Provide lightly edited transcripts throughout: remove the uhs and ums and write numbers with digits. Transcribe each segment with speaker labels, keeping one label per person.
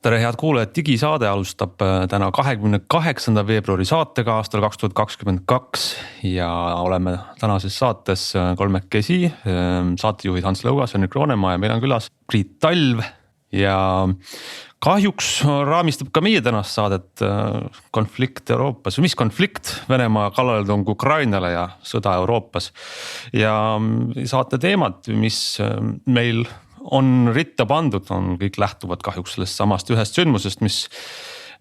Speaker 1: Tere head kuulajad, digisaade alustab täna 28. veebruari saatega aastal 2022 ja oleme tänases saates kolmekesi. Saatejuhid Hans Lõugas, Henrik Roonemaa ja meil on külas Priit Talv ja kahjuks raamistab ka meie tänast saadet konflikt Euroopas. Mis konflikt? Venemaa kallaletung Ukrainale ja sõda Euroopas. Ja saate teemad, mis meil on ritta pandud, on kõik lähtuvad kahjuks sellest samast ühest sündmusest, mis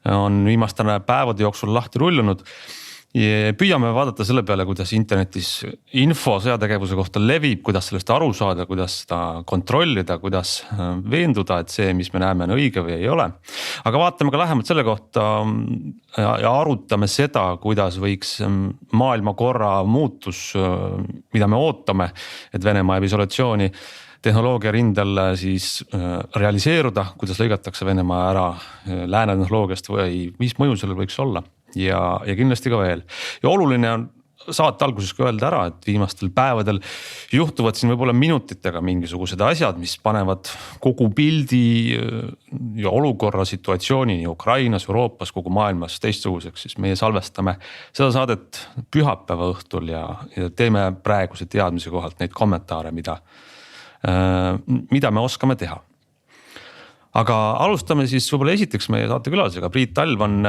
Speaker 1: on viimastele päevade jooksul lahti rullunud. Ja püüame vaadata selle peale, kuidas internetis info sõjategevuse kohta levib, kuidas sellest aru saada, kuidas seda kontrollida, kuidas veenduda, et see, mis me näeme, on õige või ei ole. Aga vaatame ka lähemalt selle kohta ja arutame seda, kuidas võiks maailmakorra muutus, mida me ootame, et Venemaa jääb isolatsiooni tehnoloogia rindel siis realiseeruda, kuidas lõigatakse Venemaa ära lääne tehnoloogiast või mis mõju sellel võiks olla ja kindlasti ka veel. Ja oluline on saate alguses ka öelda ära, et viimastel päevadel juhtuvad siin võib-olla minutitega mingisugused asjad, mis panevad kogu pildi ja olukorra situatsiooni nii Ukrainas, Euroopas, kogu maailmas teistsuguseks, siis meie salvestame seda saadet pühapäeva õhtul ja teeme praeguse teadmise kohalt neid kommentaare, mida me oskame teha. Aga alustame siis võib-olla esiteks meie saatekülalisega. Priit Talv on,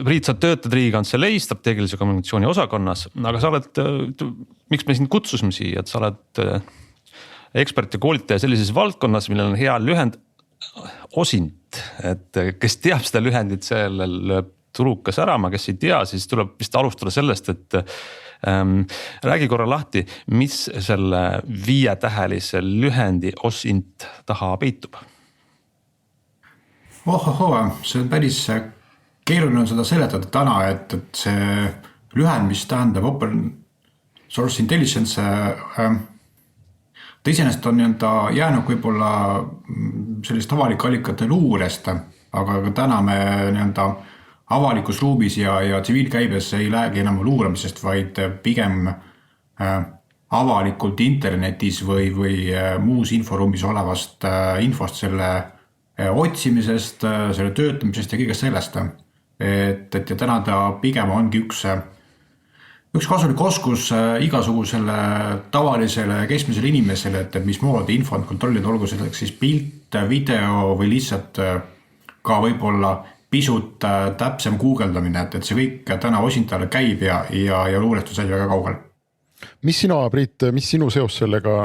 Speaker 1: Priit, sa töötad Riigikantselei strateegilise kommunikatsiooni osakonnas, aga sa oled, miks me sind kutsusime siia, et sa oled ekspert ja koolitaja sellises valdkonnas, millel on hea lühend OSINT, et kes teab seda lühendit, sellel lööb tulukas ära, ma kes ei tea, siis tuleb vist alustada sellest, et räägi korra lahti, mis selle 5-tähelise lühendi OSINT taha peitub?
Speaker 2: See on päris keeruline on seda seletada täna, et see lühend, mis tähendab Open Source Intelligence, ta iseenesest on jäänud võib-olla sellist avalike allikate luurest, aga täna me avalikus ruumis ja tsiviilkäibes ei lähegi enam luuramisest, vaid pigem avalikult internetis või muus inforuumis olevast infost, selle otsimisest, selle töötamisest ja kõigest sellest. Et ja täna ta pigem ongi üks kasulik oskus igasugusele tavalisele keskmisele inimesele, et mismoodi infot kontrollida, olgu selleks siis pilt, video või lihtsalt ka võib-olla pisut täpsem guugeldamine, et see kõik täna OSINTale käib ja luurestus sai väga kaugel.
Speaker 3: Mis sina, Priit, mis sinu seos sellega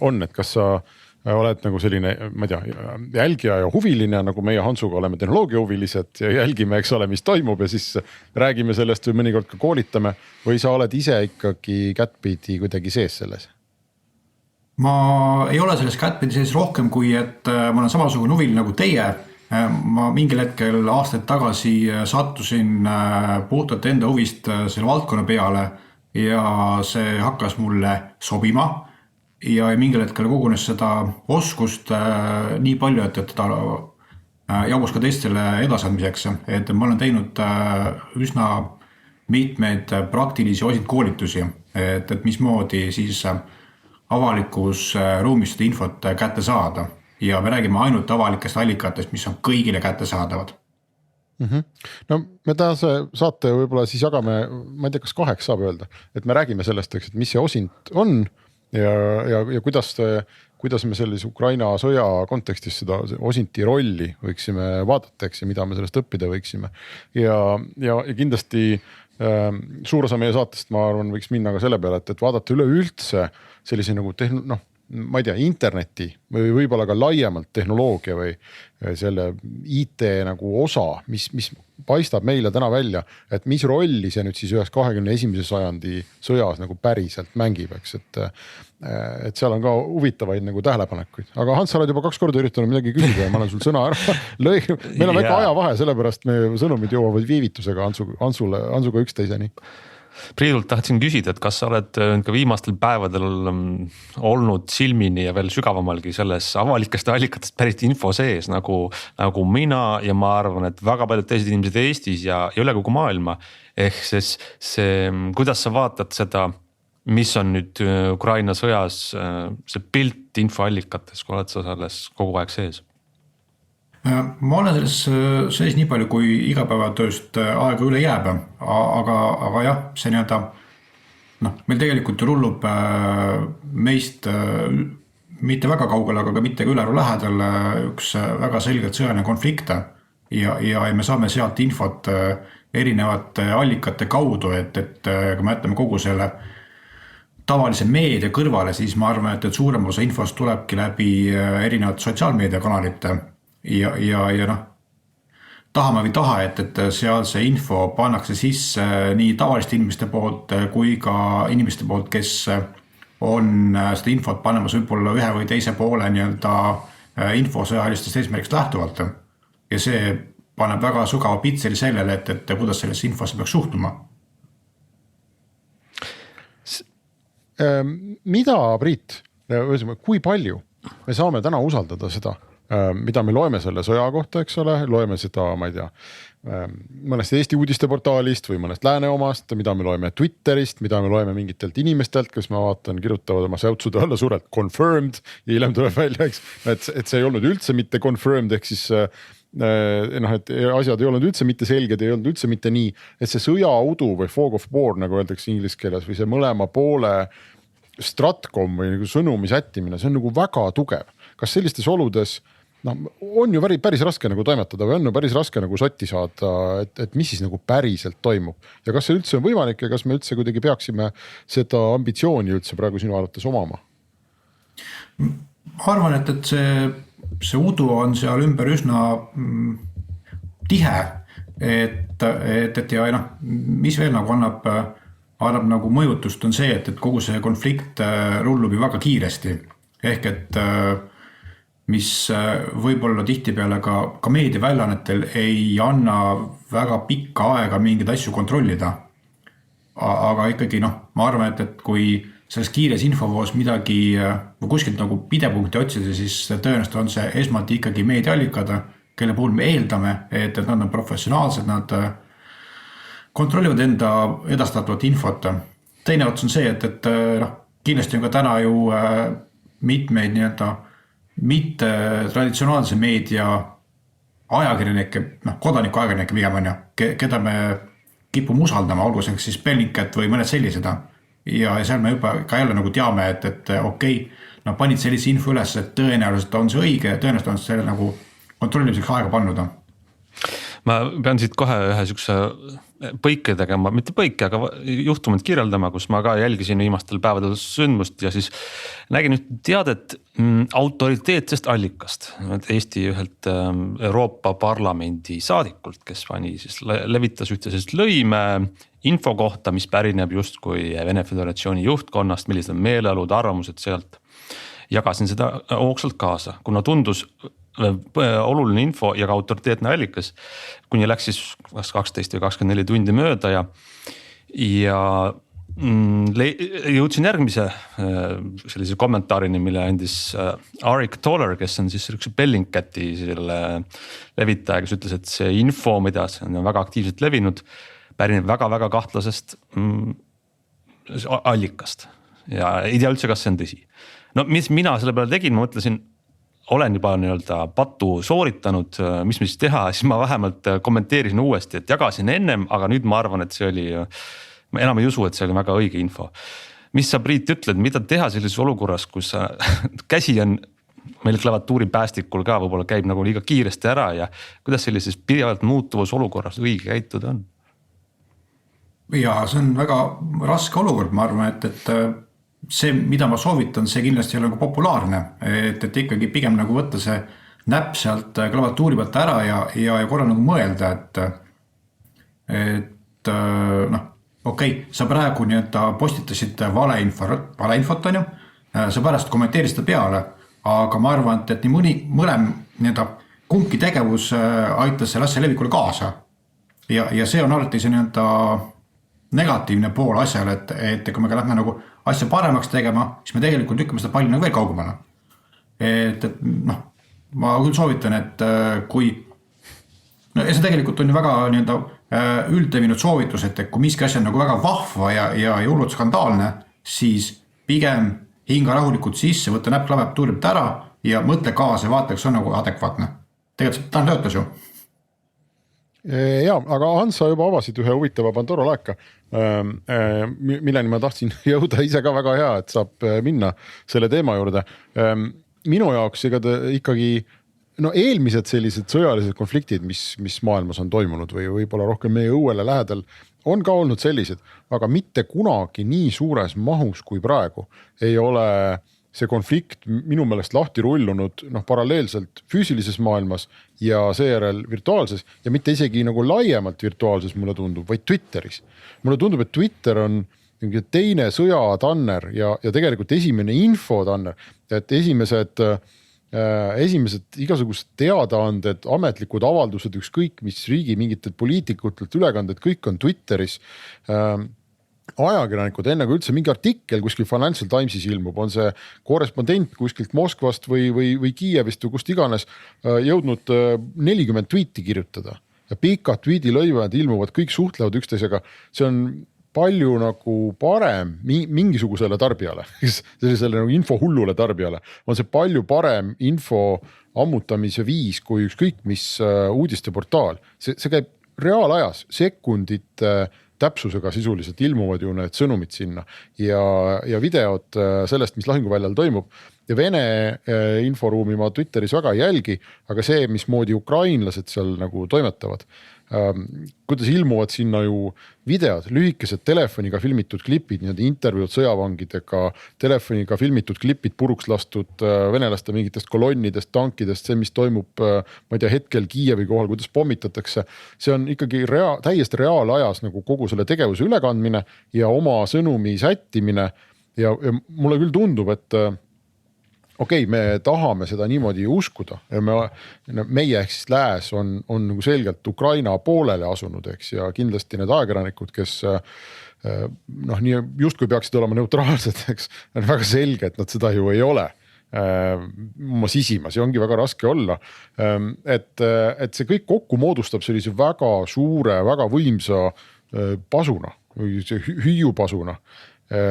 Speaker 3: on, et kas sa oled nagu selline, ma ei tea, jälgija ja huviline, nagu meie Hansuga oleme tehnoloogia huvilised ja jälgime, eks ole, mis toimub ja siis räägime sellest või mõnikord ka koolitame või sa oled ise ikkagi kättpidi kuidagi sees selles?
Speaker 2: Ma ei ole selles kättpidi sees rohkem kui, et ma olen samasugune huviline nagu teie. Ma mingil hetkel aastaid tagasi sattusin puhtalt enda huvist selle valdkonna peale ja see hakkas mulle sobima ja mingil hetkel kogunes seda oskust nii palju, et ta jagus ka teistele edasandmiseks, et ma olen teinud üsna mitmeid praktilisi OSINT koolitusi, et mismoodi siis avalikus ruumis seda infot kätte saada. Ja me räägime ainult avalikest allikatest, mis on kõigile kättesaadavad.
Speaker 3: No me tänase saate võib-olla siis jagame, ma ei tea, kas 2 saab öelda, et me räägime sellest, et mis see OSINT on ja kuidas me sellise Ukraina sõja kontekstis seda OSINTi rolli võiksime vaadata, eks, ja mida me sellest õppida võiksime. Ja kindlasti suur osa meie saatest, ma arvan, võiks minna ka selle peale, et vaadata üleüldse sellise nagu ma ei tea, interneti või võib-olla ka laiemalt tehnoloogia või selle IT nagu osa, mis paistab meile täna välja, et mis rolli see nüüd siis ühes 21. sajandi sõjas nagu päriselt mängib, eks, et seal on ka huvitavaid nagu tähelepanekuid. Aga Hans, sa oled juba 2 korda üritanud midagi küsida ja ma olen sul sõna ära lõignud. Meil on väike ajavahe, sellepärast me sõnumid jõuavad viivitusega Hansuga üksteiseni.
Speaker 1: Priidult tahtsin küsida, et kas sa oled ka viimastel päevadel olnud silmini ja veel sügavamalgi selles avalikest allikatest pärit info sees nagu mina ja ma arvan, et väga paljud teised inimesed Eestis ja üle kogu maailma. Ehk see, kuidas sa vaatad seda, mis on nüüd Ukraina sõjas see pilt infoallikates, kui oled sa selles kogu aeg sees?
Speaker 2: Ma olen selles nii palju, kui igapäevatööst aega üle jääb, aga jah, see nii-öelda, meil tegelikult ju rullub meist mitte väga kaugel, aga ka mitte ka ülearu lähedal üks väga selgelt sõjaline konflikt ja me saame sealt infot erinevate allikate kaudu, et kui me jätame kogu selle tavalise meedia kõrvale, siis ma arvan, et suurem osa infost tulebki läbi erinevate sotsiaalmeediakanalite ja tahame või taha, et seal see info pannakse sisse nii tavaliste inimeste poolt kui ka inimeste poolt, kes on seda infot panemas võib-olla ühe või teise poole nii-öelda infosõjalistest eesmärgist lähtuvalt. Ja see paneb väga sügava pitseli sellele, et kuidas sellesse infosse peaks suhtuma.
Speaker 3: Mida, Priit, kui palju me saame täna usaldada seda, mida me loeme selle sõja kohta, eks ole, loeme seda, ma ei tea, mõnest Eesti uudisteportaalist või mõnest lääne omast, mida me loeme Twitterist, mida me loeme mingitelt inimestelt, kes ma vaatan, kirjutavad oma säutsude alla suurelt confirmed ja hiljem tuleb välja, eks, et see ei olnud üldse mitte confirmed, ehk siis et asjad ei olnud üldse mitte selged, ei olnud üldse mitte nii, et see sõjaudu või fog of war, nagu öeldakse inglise keeles, või see mõlema poole stratcom või nagu sõnumi sättimine, see on nagu väga tugev. Kas sellistes oludes on ju päris raske nagu toimetada või on ju päris raske nagu sotti saada, et mis siis nagu päriselt toimub ja kas see üldse on võimalik ja kas me üldse kuidagi peaksime seda ambitsiooni üldse praegu sinu arvates omama?
Speaker 2: Ma arvan, et see udu on seal ümber üsna tihe, et ja mis veel nagu annab nagu mõjutust on see, et kogu see konflikt rullub ju väga kiiresti. Ehk et mis võib-olla tihtipeale ka meediaväljaannetel ei anna väga pikka aega mingeid asju kontrollida. Aga ikkagi ma arvan, et kui selles kiires infovoos midagi või kuskilt nagu pidepunkti otsida, siis tõenäoliselt on see esmalt ikkagi meediaallikad, kelle puhul me eeldame, et nad on professionaalsed, nad kontrollivad enda edastatavat infot. Teine ots on see, et kindlasti on ka täna ju mitmeid nii-öelda mitte traditsionaalse meedia ajakirjanikke, kodanikuajakirjanikke pigem on ju, keda me kipume usaldama, olgu see siis Bellingcat või mõned sellised. Ja seal me juba ka jälle nagu teame, et okei, panid sellise info üles, et tõenäoliselt on see õige, tõenäoliselt on selle nagu kontrollimiseks aega pannud.
Speaker 1: Ma pean siit kohe ühe sükse põike tegema, mitte põike, aga juhtumit kirjeldama, kus ma ka jälgisin viimastel päevadel sündmust ja siis nägin üht teadet autoriteetsest allikast. Eesti ühelt Euroopa Parlamendi saadikult, kes siis levitas ühte sellist lõime info kohta, mis pärineb justkui Vene Föderatsiooni juhtkonnast, millised on meeleolud, arvamused sealt. Jagasin seda hoogsalt kaasa, kuna tundus oluline info ja ka autoriteetne allikas, kuni läks siis 12 või 24 tundi mööda ja jõudsin järgmise sellise kommentaarini, mille andis Arik Toller, kes on siis üks Bellingcati selle levitaja, kes ütles, et see info, mida see on väga aktiivselt levinud, pärineb väga-väga kahtlasest allikast ja ei tea üldse, kas see on tõsi. No mis mina selle peale tegin, ma mõtlesin, olen juba nii-öelda patu sooritanud, mis siis teha, siis ma vähemalt kommenteerisin uuesti, et jagasin ennem, aga nüüd ma arvan, et see oli, ma enam ei usu, et see oli väga õige info. Mis sa, Priit, ütled, mida teha sellises olukorras, kus käsi on meil klaviatuuri päästikul ka võib-olla käib nagu liiga kiiresti ära ja kuidas sellises pidevalt muutuvas olukorras õige käituda on?
Speaker 2: Ja see on väga raske olukord, ma arvan, et see, mida ma soovitan, see kindlasti ei ole nagu populaarne, et ikkagi pigem nagu võtta see näpp sealt klaviatuuri pealt ära ja korra nagu mõelda, et okei, sa praegu nii-öelda postitasid valeinfot on ju, sa pärast kommenteerisid peale, aga ma arvan, et nii mõlem nii-öelda kumbki tegevus aitas selle asja levikule kaasa ja see on alati see nii-öelda negatiivne pool asjal, et kui me ka lähme nagu asja paremaks tegema, siis me tegelikult lükkame seda palli nagu veel kaugemale. Et ma küll soovitan, et kui, see tegelikult on ju väga nii-öelda üldlevinud soovitus, et kui miski asja on nagu väga vahva ja hullult skandaalne, siis pigem hinga rahulikult sisse, võtta näpp klaviatuuri pealt ära ja mõtle kaasa ja vaata, kas on nagu adekvaatne. tegelikult ta töötas ju.
Speaker 3: Ja, aga Hans, sa juba avasid ühe huvitava Pandora laeka, milleni ma tahtsin jõuda ise ka väga hea, et saab minna selle teema juurde. Minu jaoks ikkagi eelmised sellised sõjalised konfliktid, mis maailmas on toimunud või võib-olla rohkem meie õuele lähedal, on ka olnud sellised, aga mitte kunagi nii suures mahus kui praegu ei ole see konflikt minu meelest lahti rullunud paralleelselt füüsilises maailmas ja seejärel virtuaalses ja mitte isegi nagu laiemalt virtuaalses mulle tundub, vaid Twitteris. Mulle tundub, et Twitter on teine sõjatanner ja tegelikult esimene infotanner, et esimesed igasugused teadaanded, ametlikud avaldused, ükskõik mis riigi mingitelt poliitikutelt ülekanded, kõik on Twitteris. Ajakirjanikud, enne kui üldse mingi artikkel kuskil Financial Timesis ilmub, on see korrespondent kuskilt Moskvast või Kiievist või kust iganes jõudnud 40 tweeti kirjutada ja pikad tweetilõivad ilmuvad, kõik suhtlevad üksteisega. See on palju nagu parem mingisugusele tarbijale, sellisele nagu infohullule tarbijale, on see palju parem info ammutamise viis kui ükskõik mis uudisteportaal. See käib reaalajas, sekundite täpsusega sisuliselt ilmuvad ju need sõnumid sinna ja videod sellest, mis lahinguväljal toimub. Ja Vene inforuumi ma Twitteris väga ei jälgi, aga see, mismoodi ukrainlased seal nagu toimetavad, kuidas ilmuvad sinna ju videod, lühikesed telefoniga filmitud klipid, intervjuud sõjavangidega, telefoniga filmitud klipid puruks lastud venelaste mingitest kolonnidest, tankidest, see, mis toimub, ma ei tea, hetkel Kiievi kohal, kuidas pommitatakse. See on ikkagi täiesti reaalajas nagu kogu selle tegevuse ülekandmine ja oma sõnumi sättimine ja mulle küll tundub, et okei, me tahame seda niimoodi uskuda ja meie ehk siis lääs on nagu selgelt Ukraina poolele asunud, eks, ja kindlasti need ajakirjanikud, kes nii justkui peaksid olema neutraalsed, eks, on väga selge, et nad seda ju ei ole oma sisimas ja ongi väga raske olla. Et see kõik kokku moodustab sellise väga suure, väga võimsa pasuna, hüüupasuna,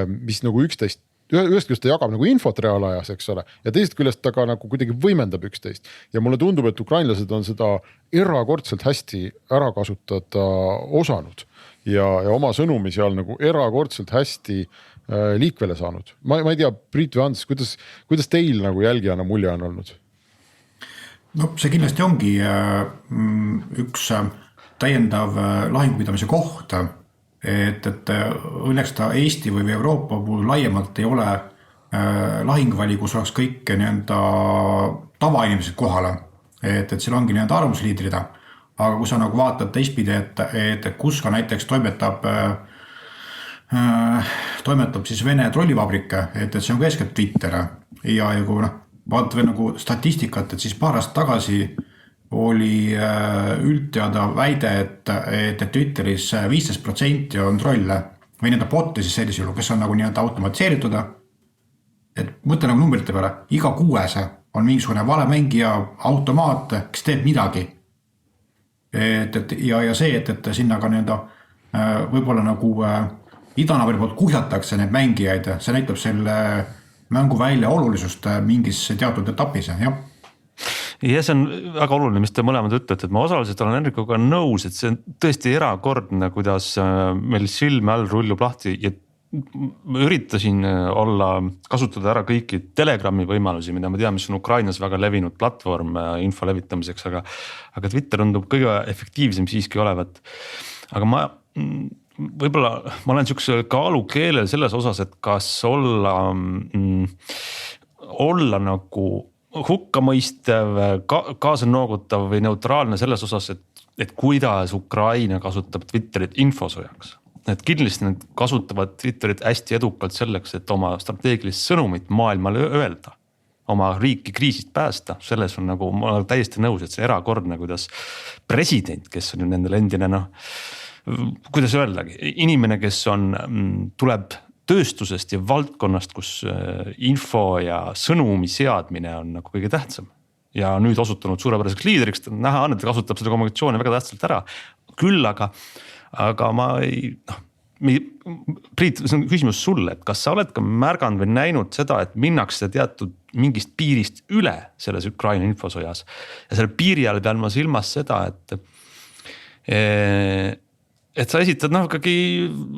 Speaker 3: mis nagu ühest küljest ta jagab nagu infot reaalajas, eks ole, ja teisest küljest ta ka nagu kuidagi võimendab üksteist. Ja mulle tundub, et ukrainlased on seda erakordselt hästi ära kasutada osanud ja oma sõnumi seal nagu erakordselt hästi liikvele saanud. Ma ei tea, Priit või Hans, kuidas teil nagu jälgijana mulje on olnud?
Speaker 2: No see kindlasti ongi üks täiendav lahingupidamise koht, et õnneks ta Eesti või Euroopa puhul laiemalt ei ole lahinguväli, kus oleks kõik tavainimesed kohale, et seal ongi arvamusliidrid, aga kui sa nagu vaatad teistpidi, et kus ka näiteks toimetab siis Vene trollivabrike, et see on ka eeskätt Twitter ja kui vaatad veel nagu statistikat, et siis paar aastat tagasi oli üldteada väide, et Twitteris 15% on trolle või botte siis sellisel juhul, kes on nagu automatiseeritud. Et mõtle nagu numbrite peale, iga 6 on mingisugune valemängija automaat, kes teeb midagi. Ja see, et sinna ka võib-olla nagu idanaabri poolt kuhjatakse need mängijaid, see näitab selle mängu välja olulisust mingis teatud etapis, jah.
Speaker 1: Ja see on väga oluline, mis te mõlemad ütlete, et ma osaliselt olen Henrikuga nõus, et see on tõesti erakordne, kuidas meil silme all rullub lahti ja ma üritasin kasutada ära kõiki Telegrami võimalusi, mida ma tean, mis on Ukrainas väga levinud platvorm info levitamiseks, aga Twitter tundub kõige efektiivsem siiski olevat. Aga ma olen niisuguse kaalukeelel selles osas, et kas olla nagu hukkamõistev, kaasanoogutav või neutraalne selles osas, et kuidas Ukraina kasutab Twitterit infosõjaks. Et kindlasti nad kasutavad Twitterit hästi edukalt selleks, et oma strateegilist sõnumit maailmale öelda, oma riiki kriisist päästa. Selles on nagu, ma olen täiesti nõus, et see erakordne, kuidas president, kes on ju nendel endine, kuidas öeldagi, inimene, kes tuleb tööstusest ja valdkonnast, kus info ja sõnumi seadmine on nagu kõige tähtsam. Ja nüüd osutunud suurepäraseks liidriks, näha on, et kasutab seda kommunikatsiooni väga tähtsalt ära. Küll aga ma Priit, see on küsimus sulle, et kas sa oled ka märganud või näinud seda, et minnakse teatud mingist piirist üle selles Ukraina infosõjas ja selle piiri all pean ma silmas seda, et sa esitad ikkagi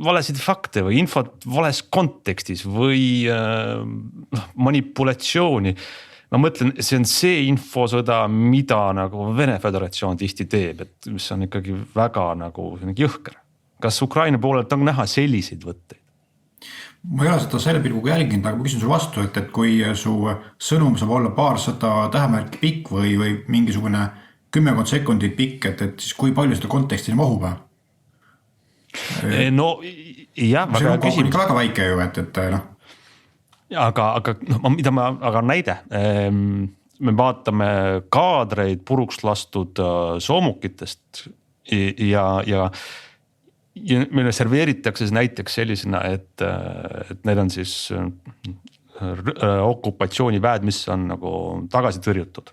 Speaker 1: valesid fakte või infot vales kontekstis või manipulatsiooni. Ma mõtlen, see on see infosõda, mida nagu Vene Föderatsioon tihti teeb, et mis on ikkagi väga nagu jõhker. Kas Ukraina poolelt on näha selliseid võtteid?
Speaker 2: Ma ei ole seda selle pilguga jälginud, aga ma küsin sulle vastu, et kui su sõnum saab olla paarsada tähemärki pikk või mingisugune 10 sekundit pikk, et siis kui palju seda konteksti mahub?
Speaker 1: No jah, väga küsimus.
Speaker 2: See on väga väike ju, et noh.
Speaker 1: Aga näide, me vaatame kaadreid puruks lastud soomukitest ja meile serveeritakse näiteks sellisena, et need on siis okupatsiooniväed, mis on nagu tagasi tõrjutud.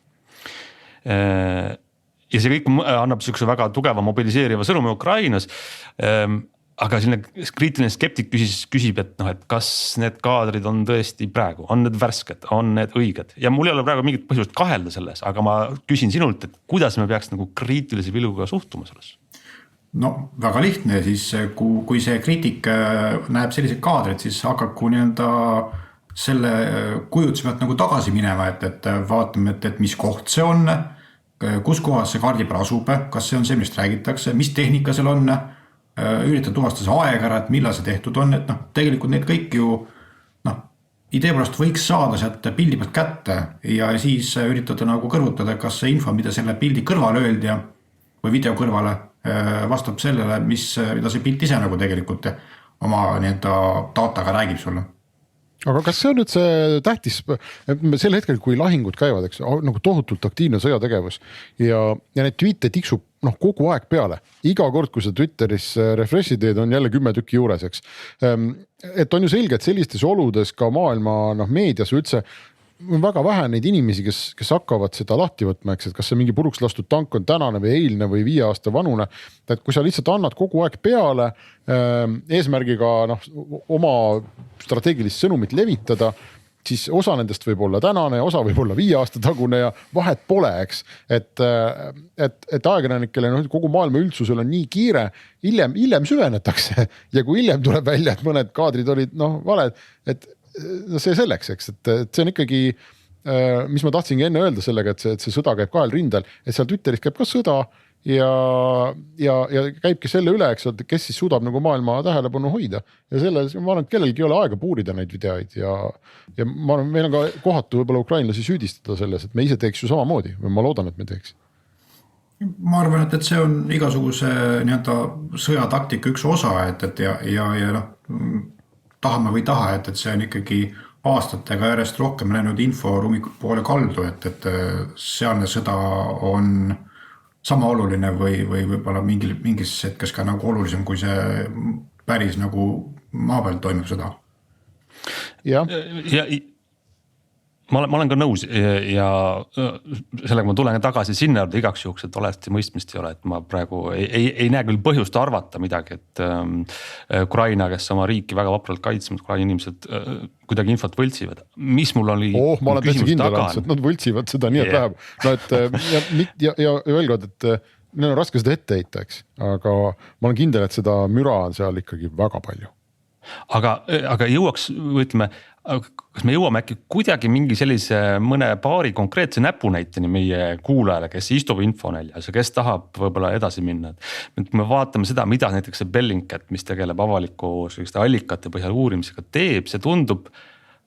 Speaker 1: Ja see kõik annab sihukese väga tugeva mobiliseeriva sõnumi Ukrainas. Aga selline kriitiline skeptik küsib, et kas need kaadrid on tõesti praegu, on need värsked, on need õiged ja mul ei ole praegu mingit põhjust kahelda selles, aga ma küsin sinult, et kuidas me peaks nagu kriitilise pilguga suhtuma selles?
Speaker 2: No väga lihtne, siis kui see kriitik näeb sellised kaadrid, siis hakaku selle kujutuse pealt nagu tagasi minema, et vaatame, et mis koht see on, kus kohas see kaardi peal asub, kas see on see, millest räägitakse, mis tehnika seal on, üritada tuvastada see aeg ära, et millal see tehtud on, et tegelikult need kõik ju idee pärast võiks saada sealt pildi pealt kätte ja siis üritada nagu kõrvutada, kas see info, mida selle pildi kõrvale öeldi või video kõrvale vastab sellele, mida see pilt ise nagu tegelikult oma dataga räägib sulle.
Speaker 3: Aga kas see on nüüd see tähtis, sel hetkel, kui lahingud käivad, eks, nagu tohutult aktiivne sõjategevus ja need tweete tiksub kogu aeg peale. Iga kord, kui sa Twitteris refreshi teed, on jälle 10 tükki juures, eks. Et on ju selge, et sellistes oludes ka maailma meedias üldse on väga vähe neid inimesi, kes hakkavad seda lahti võtma, eks, et kas see mingi puruks lastud tank on tänane või eilne või 5 aasta vanune, et kui sa lihtsalt annad kogu aeg peale eesmärgiga oma strateegilist sõnumit levitada, siis osa nendest võib olla tänane, osa võib olla 5 aasta tagune ja vahet pole, eks, et ajakirjanikele kogu maailma üldsusel on nii kiire, hiljem süvenetakse ja kui hiljem tuleb välja, et mõned kaadrid olid valed, et see selleks, eks, et see on ikkagi, mis ma tahtsingi enne öelda sellega, et see sõda käib kahel rindel, et seal Twitteris käib ka sõda ja käibki selle üle, eks, kes siis suudab nagu maailma tähelepanu hoida ja selle, ma arvan, et kellelgi ei ole aega puurida neid videoid ja ma arvan, meil on ka kohatu võib-olla ukrainlasi süüdistada selles, et me ise teeks ju samamoodi või ma loodan, et me teeks.
Speaker 2: Ma arvan, et see on igasuguse sõjataktika üks osa, et ja tahame või taha, et see on ikkagi aastatega järjest rohkem läinud inforuumi poole kaldu, et sealne sõda on sama oluline või võib-olla mingis hetkes ka nagu olulisem, kui see päris nagu maa peal toimub sõda.
Speaker 3: Ja
Speaker 1: ma olen ka nõus ja sellega ma tulen tagasi sinna igaks juhuks, et olesti mõistmist ei ole, et ma praegu ei näe küll põhjust arvata midagi, et Ukraina, kes oma riiki väga vapralt kaitsnud, Ukraina inimesed kuidagi infot võltsivad. Mis mul oli
Speaker 3: ma olen täitsa kindel, et nad võltsivad seda nii, et läheb. Ja veel kord, et neil on raske seda ette heita, eks, aga ma olen kindel, et seda müra on seal ikkagi väga palju.
Speaker 1: Aga jõuaks, ütleme, kas me jõuame äkki kuidagi mingi sellise mõne paari konkreetse näpunäiteni meie kuulajale, kes istub infonäljas ja kes tahab võib-olla edasi minna. Et me vaatame seda, mida näiteks see Bellingcat, mis tegeleb avaliku allikate põhjal uurimisega teeb, see tundub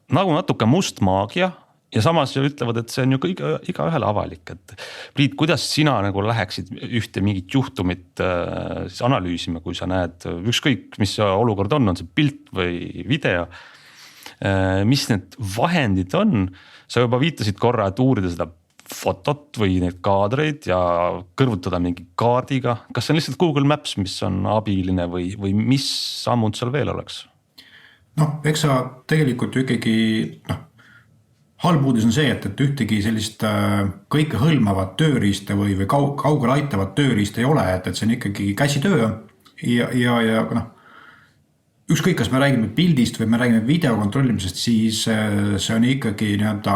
Speaker 1: nagu natuke must maagia ja samas ütlevad, et see on ju iga ühele avalik. Et Priit, kuidas sina nagu läheksid ühte mingit juhtumit siis analüüsima, kui sa näed ükskõik, mis olukord on see pilt või video, mis need vahendid on, sa juba viitasid korra, et uurida seda fotot või neid kaadreid ja kõrvutada mingi kaardiga. Kas see on lihtsalt Google Maps, mis on abiline või mis sammud seal veel oleks?
Speaker 2: Eks sa tegelikult ju ikkagi, halb uudis on see, et ühtegi sellist kõike hõlmavat tööriista või kaugele aitavat tööriista ei ole, et see on ikkagi käsitöö ja ükskõik, kas me räägime pildist või me räägime video kontrollimisest, siis see on ikkagi nii-öelda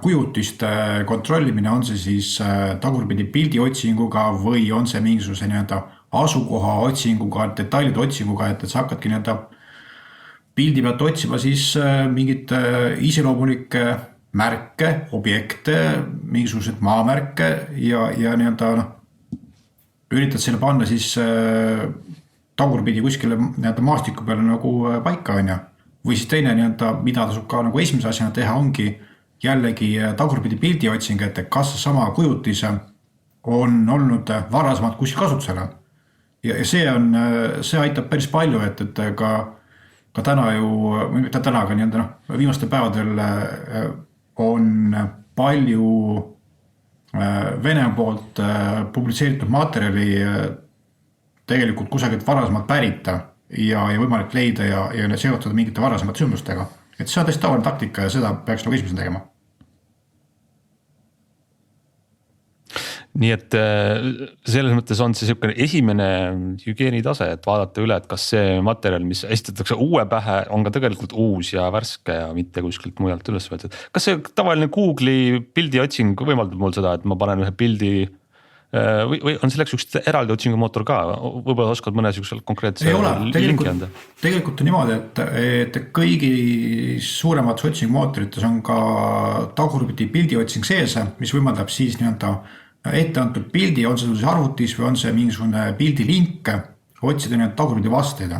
Speaker 2: kujutiste kontrollimine, on see siis tagurpidi pildi otsinguga või on see mingisuguse nii-öelda asukoha otsinguga, detailide otsinguga, et sa hakkadki nii-öelda pildi pealt otsima siis mingit iseloomulikke märke, objekte, mingisuguseid maamärke ja nii-öelda üritad selle panna siis tagurpidi kuskile nii-öelda maastiku peale nagu paika, on ju. Või siis teine nii-öelda, mida tasub ka nagu esimese asjana teha, ongi jällegi tagurpidi pildi otsing, et kas sama kujutis on olnud varasemalt kuskil kasutusele. Ja see aitab päris palju, et ka täna ju, mitte täna, aga nii-öelda viimastel päevadel on palju Vene poolt publitseeritud materjali tegelikult kusagilt varasemalt pärita ja võimalik leida ja seotada mingite varasemate sündmustega. Et see on täiesti tavaline taktika ja seda peaks nagu esimesena tegema.
Speaker 1: Nii et selles mõttes on see selline esimene hügieenitase, et vaadata üle, et kas see materjal, mis esitatakse uue pähe, on ka tegelikult uus ja värske ja mitte kuskilt mujalt üles võetud. Kas see tavaline Google'i pildi otsing võimaldab mul seda, et ma panen ühe pildi või on selleks üks eraldi otsingumootor ka? Võib-olla oskad mõne konkreetse linki anda?
Speaker 2: Tegelikult on niimoodi, et kõigi suuremad otsingumootorites on ka tagurpidi pildi otsing sees, mis võimaldab siis nii-öelda ette antud pildi, on see siis arvutis või on see mingisugune pildi link, otsida need tagurpidi vasteid.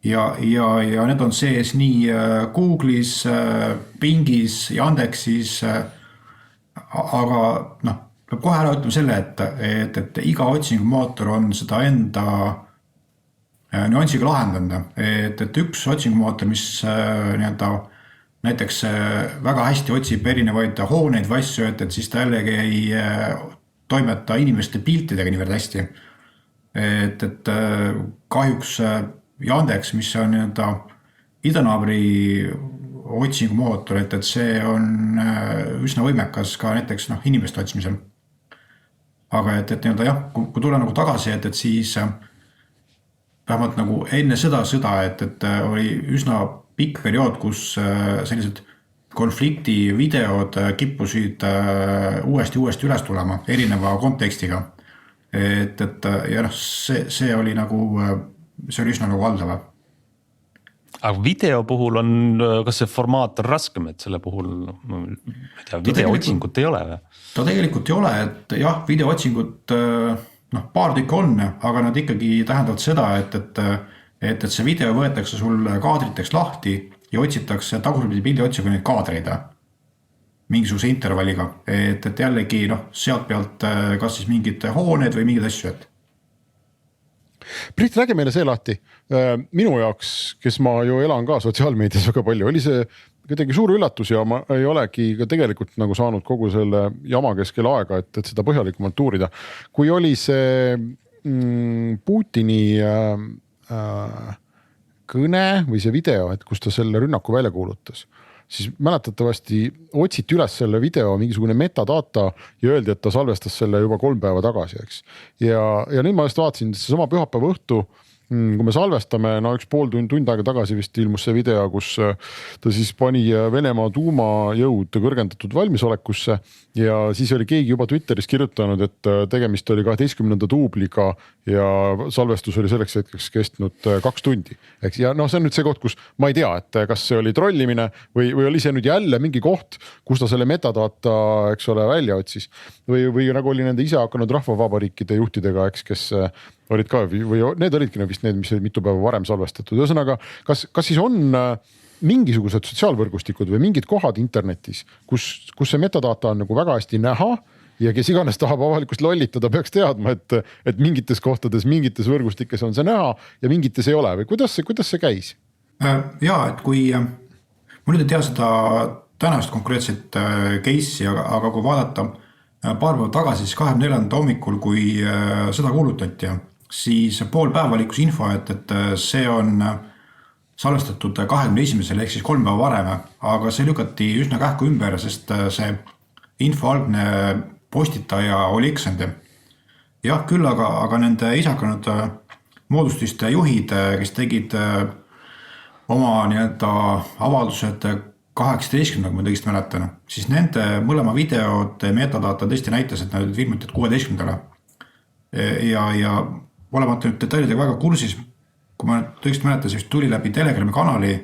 Speaker 2: Ja need on sees nii Google'is, Bingis, Yandexis, aga peab kohe ära ütlema selle, et iga otsingumootor on seda enda nüansiga lahendanud. Et üks otsingumootor, mis nii-öelda näiteks väga hästi otsib erinevaid hooneid või asju, et siis ta jällegi ei toimeta inimeste piltidega niivõrd hästi. Et kahjuks Yandex, mis on nii-öelda idanaabri otsingumootor, et see on üsna võimekas ka näiteks inimeste otsimisel. Aga et nii-öelda jah, kui tule nagu tagasi, et siis vähemalt nagu enne seda sõda, et oli üsna pikk periood, kus sellised konflikti videod kippusid uuesti üles tulema erineva kontekstiga. Ja see oli nagu, see oli üsna nagu valdava.
Speaker 1: Aga video puhul on, kas see formaat on raskem, et selle puhul videootsingut ei ole või?
Speaker 2: Ta tegelikult ei ole, et jah, videootsingut paar tükki on, aga nad ikkagi tähendavad seda, et see video võetakse sul kaadriteks lahti ja otsitakse tagurpidi pildi otsiga neid kaadreid mingisuguse intervalliga. Et jällegi sealt pealt kas siis mingid hooned või mingid asju.
Speaker 3: Priit, räägi meile see lahti. Minu jaoks, kes ma ju elan ka sotsiaalmeedias väga palju, oli see kuidagi suur üllatus ja ma ei olegi ka tegelikult nagu saanud kogu selle jama keskel aega, et seda põhjalikumalt uurida. Kui oli see Putini kõne või see video, et kus ta selle rünnaku välja kuulutas, siis mäletatavasti otsiti üles selle video mingisugune metadata ja öeldi, et ta salvestas selle juba 3 päeva tagasi, eks. Ja nüüd ma just vaatasin, see sama pühapäeva õhtu, kui me salvestame, üks pool tund aega tagasi vist ilmus see video, kus ta siis pani Venemaa tuumajõud kõrgendatud valmisolekusse ja siis oli keegi juba Twitteris kirjutanud, et tegemist oli 12. duubliga ja salvestus oli selleks hetkeks kestnud 2 tundi. Ja see on nüüd see koht, kus ma ei tea, et kas see oli trollimine või oli see nüüd jälle mingi koht, kus ta selle metadata, eks ole, välja otsis või nagu oli nende ise hakanud rahvavabariikide juhtidega, eks, kes olid ka või need olidki vist need, mis olid mitu päeva varem salvestatud. Ühesõnaga, kas siis on mingisugused sotsiaalvõrgustikud või mingid kohad internetis, kus see metadata on nagu väga hästi näha ja kes iganes tahab avalikust lollitada, peaks teadma, et mingites kohtades, mingites võrgustikes on see näha ja mingites ei ole või kuidas see käis?
Speaker 2: Jaa, et kui ma nüüd ei tea seda tänast konkreetset case'i, aga kui vaadata paar päeva tagasi, siis 24. hommikul, kui seda kuulutati, siis pool päeva liikus info, et see on salvestatud 21. ehk siis 3 päeva varem, aga see lükati üsna kähku ümber, sest see info algne postitaja oli eksanud. Jah, küll, aga nende isakanud moodustiste juhid, kes tegid oma nii-öelda avaldused 18, kui ma õigesti mäletan, siis nende mõlema videod metadata tõesti näitas, et nad olid filmitud 16. Ja olemata nüüd detailidega väga kursis, kui ma õigesti mäletan, siis tuli läbi Telegrami kanali,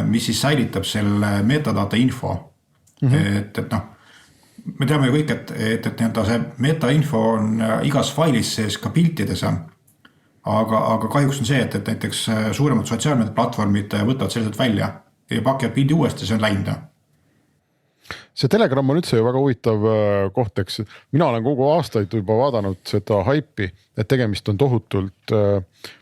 Speaker 2: mis siis säilitab selle metadata info. Et noh, me teame ju kõik, et see metainfo on igas failis sees ka piltides, aga kahjuks on see, et näiteks suuremad sotsiaalmeedia platvormid võtavad sellised välja ja pakivad pildi uuesti, see on läinud.
Speaker 3: See Telegram on üldse ju väga huvitav koht, eks. Mina olen kogu aastaid juba vaadanud seda haipi, et tegemist on tohutult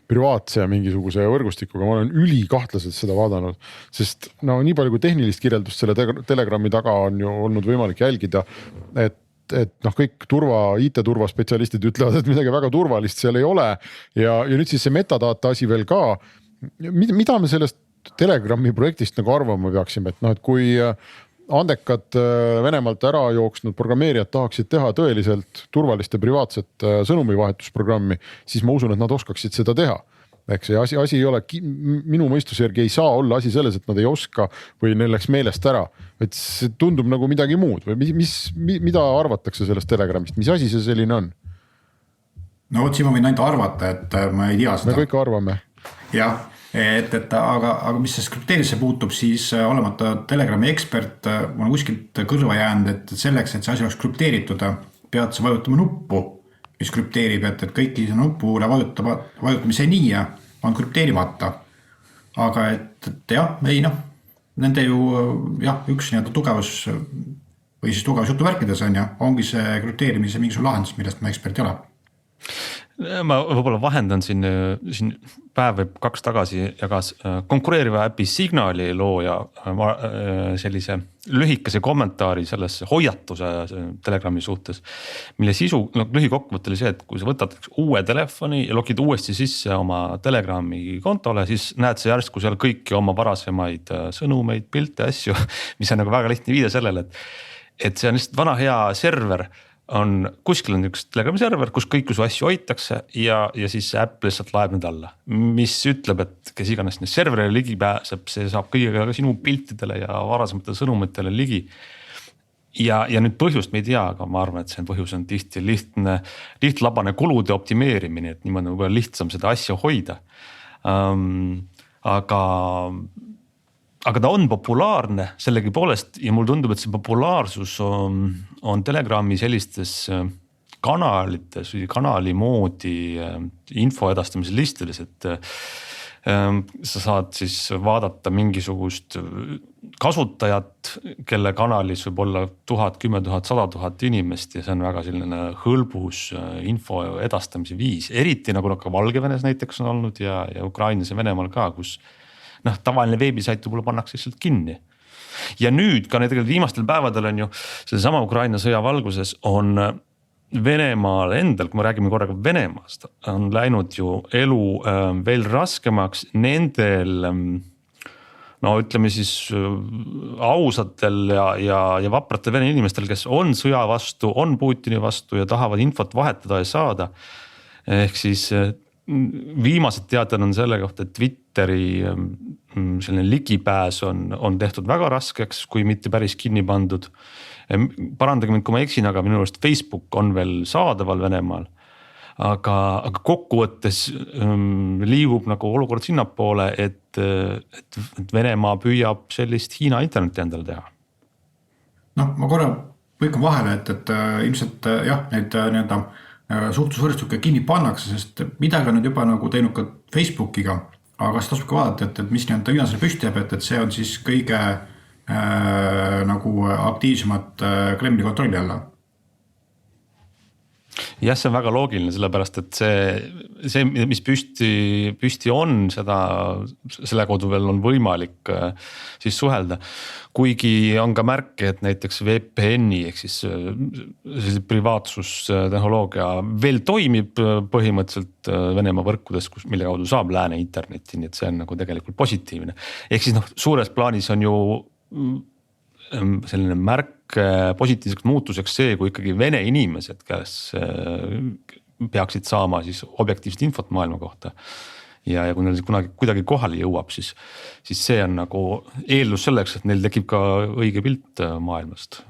Speaker 3: privaatse mingisuguse võrgustikuga. Ma olen ülikahtlaselt seda vaadanud, sest no nii palju kui tehnilist kirjeldust selle Telegrami taga on ju olnud võimalik jälgida, et noh, kõik IT-turva spetsialistid ütlevad, et midagi väga turvalist seal ei ole ja nüüd siis see metadata asi veel ka. Mida me sellest Telegrami projektist nagu arvama peaksime, et noh, et kui andekad Venemaalt ära jooksnud programmeerijad tahaksid teha tõeliselt turvalist ja privaatset sõnumivahetusprogrammi, siis ma usun, et nad oskaksid seda teha. Eks see asi ei ole, minu mõistuse järgi ei saa olla asi selles, et nad ei oska või neil läks meelest ära. Et see tundub nagu midagi muud või mida arvatakse sellest Telegramist, mis asi see selline on?
Speaker 2: No siin ma võin ainult arvata, et ma ei tea seda.
Speaker 3: Me kõik arvame.
Speaker 2: Jah. Aga mis see skripteerisse puutub, siis olemata Telegrami ekspert on kuskilt kõrva jäänud, et selleks, et see asi oleks skripteeritud, pead sa vajutama nuppu, mis skripteerib, et kõiki nupule vajutamiseni on krüpteerimata. Aga et jah, ei noh, nende ju üks nii-öelda tugevus või siis tugevus jutuvärkides ongi see krüpteerimise mingisugune lahendus, millest ma ekspert ei ole.
Speaker 1: Ma võib-olla vahendan siin päev või 2 tagasi jagas konkureeriva äpi Signali looja sellise lühikese kommentaari sellesse hoiatuse Telegrami suhtes, mille sisu lühikokkuvõte oli see, et kui sa võtad uue telefoni ja logid uuesti sisse oma Telegrami kontole, siis näed sa järsku seal kõiki oma varasemaid sõnumeid, pilte, asju, mis on nagu väga lihtne viide sellele, et see on lihtsalt vana hea server, kuskil on üks Telegrami server, kus kõik su asju hoitakse ja siis see äpp lihtsalt laeb need alla, mis ütleb, et kes iganes serverile ligi pääseb, see saab kõigega sinu piltidele ja varasematele sõnumitele ligi. Ja nüüd põhjust me ei tea, aga ma arvan, et see põhjus on tihti lihtlabane kulude optimeerimine, et niimoodi võib lihtsam seda asja hoida. Aga ta on populaarne sellegi poolest ja mul tundub, et see populaarsus on Telegrami sellistes kanalites või kanali moodi info edastamise listides, et sa saad siis vaadata mingisugust kasutajat, kelle kanalis võib olla 1000, 10 000, 100 000 inimest ja see on väga selline hõlbus info edastamise viis. Eriti nagu ka Valgevenes näiteks on olnud ja Ukrainas ja Venemaal ka, kus tavaline veebisait võib-olla pannakse lihtsalt kinni. Ja nüüd ka tegelikult viimastel päevadel on ju sellesama Ukraina sõja valguses on Venemaal endal, kui me räägime korraga Venemaast, on läinud ju elu veel raskemaks nendel, ütleme siis ausatel ja vapratel Vene inimestel, kes on sõja vastu, on Putini vastu ja tahavad infot vahetada ja saada. Ehk siis viimased teated on selle kohta, et Twitteri selline ligipääs on tehtud väga raskeks, kui mitte päris kinni pandud. Parandage mind, kui ma eksin, aga minu arust Facebook on veel saadaval Venemaal. Aga kokkuvõttes liigub nagu olukord sinnapoole, et Venemaa püüab sellist Hiina interneti endale teha.
Speaker 2: Ma korra põikan vahele, et ilmselt need nii-öelda suhtlusvõrstukke kinni pannakse, sest midagi on nüüd juba nagu teinud ka Facebookiga, aga see tasub ka vaadata, et mis nii-öelda viimasele püsti jääb, et see on siis kõige nagu aktiivsemad Kremli kontrolli alla.
Speaker 1: Jah, see on väga loogiline, sellepärast, et see mis püsti on, selle kaudu veel on võimalik siis suhelda. Kuigi on ka märke, et näiteks VPN-i ehk siis privaatsustehnoloogia veel toimib põhimõtteliselt Venemaa võrkudes, mille kaudu saab lääne internetti, nii et see on nagu tegelikult positiivne. Ehk siis suures plaanis on ju selline märk positiivseks muutuseks see, kui ikkagi Vene inimesed, peaksid saama siis objektiivset infot maailma kohta. Ja kui neil kunagi kuidagi kohale jõuab, siis see on nagu eeldus selleks, et neil tekib ka õige pilt maailmast.